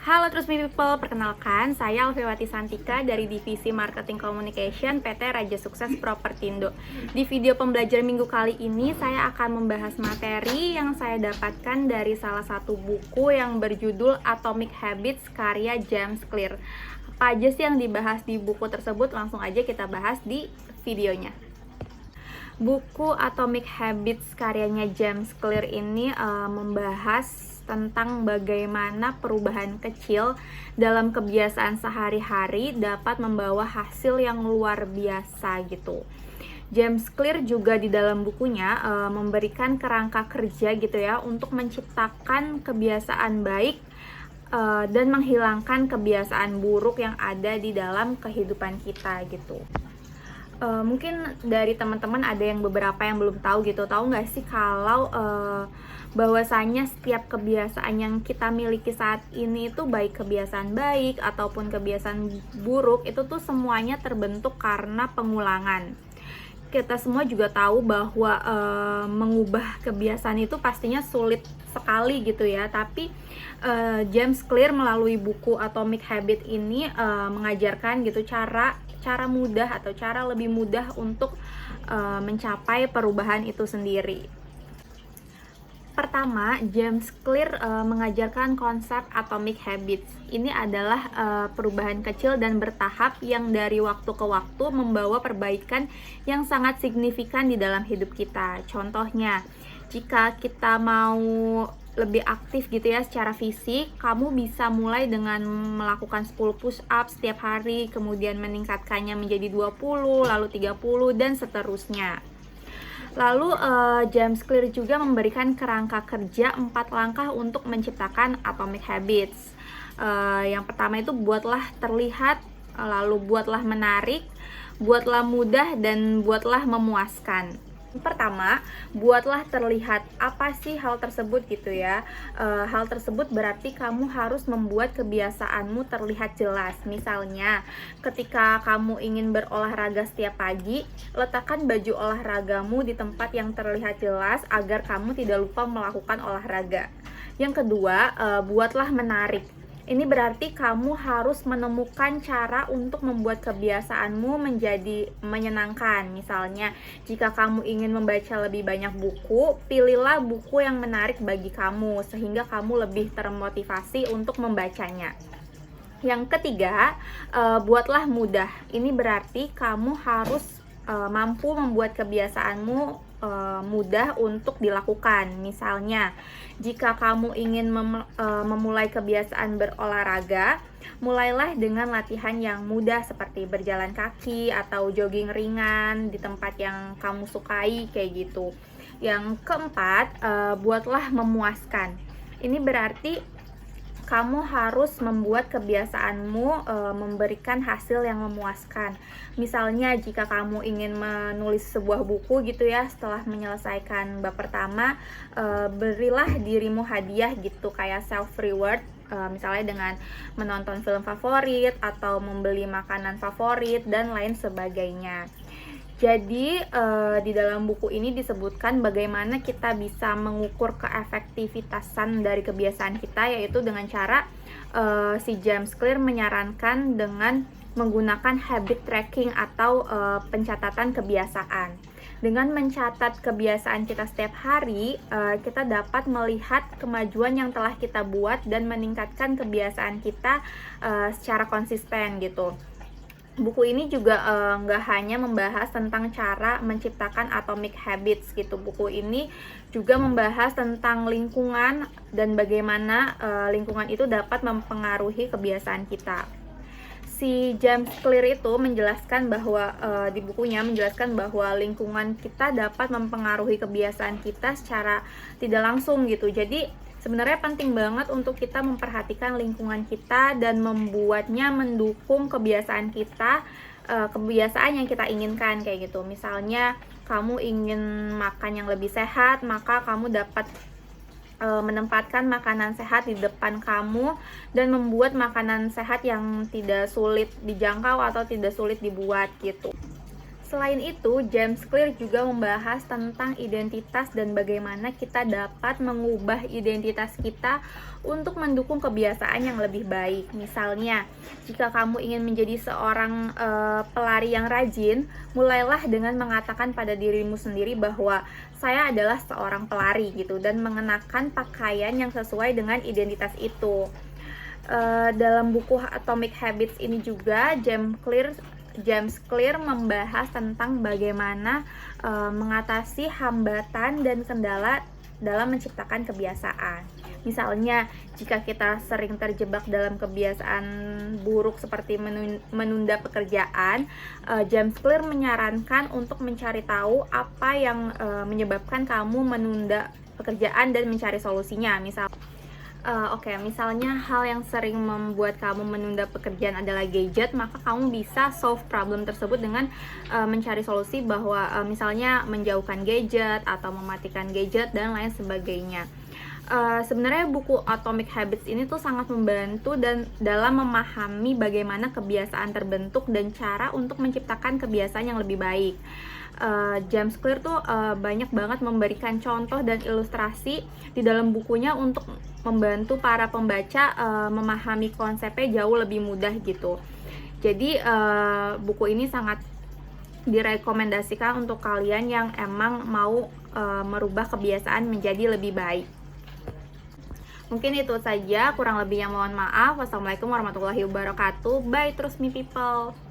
Halo Terus Me People, perkenalkan saya Alfiwati Santika dari Divisi Marketing Communication PT Raja Sukses Propertindo. Di video pembelajar minggu kali ini saya akan membahas materi yang saya dapatkan dari salah satu buku yang berjudul Atomic Habits karya James Clear. Apa aja sih yang dibahas di buku tersebut? Langsung aja kita bahas di videonya. Buku Atomic Habits karyanya James Clear ini membahas tentang bagaimana perubahan kecil dalam kebiasaan sehari-hari dapat membawa hasil yang luar biasa gitu. James Clear juga di dalam bukunya memberikan kerangka kerja gitu ya untuk menciptakan kebiasaan baik dan menghilangkan kebiasaan buruk yang ada di dalam kehidupan kita gitu. Mungkin dari teman-teman ada yang beberapa yang belum tahu gitu. Tahu nggak sih kalau bahwasanya setiap kebiasaan yang kita miliki saat ini itu baik kebiasaan baik ataupun kebiasaan buruk itu tuh semuanya terbentuk karena pengulangan. Kita semua juga tahu bahwa mengubah kebiasaan itu pastinya sulit sekali gitu ya. Tapi James Clear melalui buku Atomic Habit ini mengajarkan gitu cara mudah atau cara lebih mudah untuk mencapai perubahan itu sendiri. Pertama, James Clear mengajarkan konsep Atomic Habits. Ini adalah perubahan kecil dan bertahap yang dari waktu ke waktu membawa perbaikan yang sangat signifikan di dalam hidup kita. Contohnya, jika kita mau lebih aktif gitu ya secara fisik, kamu bisa mulai dengan melakukan 10 push up setiap hari, kemudian meningkatkannya menjadi 20, lalu 30 dan seterusnya. Lalu James Clear juga memberikan kerangka kerja 4 langkah untuk menciptakan Atomic Habits. Yang pertama itu buatlah terlihat, lalu buatlah menarik, buatlah mudah, dan buatlah memuaskan. Pertama, buatlah terlihat. Apa sih hal tersebut gitu ya? Hal tersebut berarti kamu harus membuat kebiasaanmu terlihat jelas. Misalnya, ketika kamu ingin berolahraga setiap pagi, letakkan baju olahragamu di tempat yang terlihat jelas agar kamu tidak lupa melakukan olahraga. Yang kedua, buatlah menarik. Ini berarti kamu harus menemukan cara untuk membuat kebiasaanmu menjadi menyenangkan. Misalnya, jika kamu ingin membaca lebih banyak buku, pilihlah buku yang menarik bagi kamu sehingga kamu lebih termotivasi untuk membacanya. Yang ketiga, buatlah mudah. Ini berarti kamu harus mampu membuat kebiasaanmu mudah untuk dilakukan. Misalnya, jika kamu ingin memulai kebiasaan berolahraga, mulailah dengan latihan yang mudah seperti berjalan kaki atau jogging ringan di tempat yang kamu sukai kayak gitu. Yang keempat, buatlah memuaskan. Ini berarti kamu harus membuat kebiasaanmu memberikan hasil yang memuaskan. Misalnya, jika kamu ingin menulis sebuah buku gitu ya, setelah menyelesaikan bab pertama, berilah dirimu hadiah gitu, kayak self reward. Misalnya dengan menonton film favorit atau membeli makanan favorit dan lain sebagainya. Jadi di dalam buku ini disebutkan bagaimana kita bisa mengukur keefektivitasan dari kebiasaan kita, yaitu dengan cara si James Clear menyarankan dengan menggunakan habit tracking atau pencatatan kebiasaan. Dengan mencatat kebiasaan kita setiap hari, kita dapat melihat kemajuan yang telah kita buat dan meningkatkan kebiasaan kita secara konsisten gitu. Buku ini juga nggak hanya membahas tentang cara menciptakan atomic habits gitu. Buku ini juga membahas tentang lingkungan dan bagaimana lingkungan itu dapat mempengaruhi kebiasaan kita. Si James Clear itu menjelaskan bahwa di bukunya menjelaskan bahwa lingkungan kita dapat mempengaruhi kebiasaan kita secara tidak langsung gitu. Jadi sebenarnya penting banget untuk kita memperhatikan lingkungan kita dan membuatnya mendukung kebiasaan kita, kebiasaan yang kita inginkan kayak gitu. Misalnya, kamu ingin makan yang lebih sehat, maka kamu dapat menempatkan makanan sehat di depan kamu dan membuat makanan sehat yang tidak sulit dijangkau atau tidak sulit dibuat gitu. Selain itu, James Clear juga membahas tentang identitas dan bagaimana kita dapat mengubah identitas kita untuk mendukung kebiasaan yang lebih baik. Misalnya, jika kamu ingin menjadi seorang pelari yang rajin, mulailah dengan mengatakan pada dirimu sendiri bahwa saya adalah seorang pelari gitu, dan mengenakan pakaian yang sesuai dengan identitas itu. Dalam buku Atomic Habits ini juga James Clear membahas tentang bagaimana mengatasi hambatan dan kendala dalam menciptakan kebiasaan. Misalnya, jika kita sering terjebak dalam kebiasaan buruk seperti menunda pekerjaan, James Clear menyarankan untuk mencari tahu apa yang menyebabkan kamu menunda pekerjaan dan mencari solusinya. Misalnya hal yang sering membuat kamu menunda pekerjaan adalah gadget, maka kamu bisa solve problem tersebut dengan mencari solusi bahwa misalnya menjauhkan gadget atau mematikan gadget dan lain sebagainya. Sebenarnya buku Atomic Habits ini tuh sangat membantu dan dalam memahami bagaimana kebiasaan terbentuk dan cara untuk menciptakan kebiasaan yang lebih baik. James Clear tuh banyak banget memberikan contoh dan ilustrasi di dalam bukunya untuk membantu para pembaca memahami konsepnya jauh lebih mudah gitu. Jadi buku ini sangat direkomendasikan untuk kalian yang emang mau merubah kebiasaan menjadi lebih baik. Mungkin itu saja, kurang lebihnya mohon maaf. Wassalamualaikum warahmatullahi wabarakatuh. Bye, terus me people.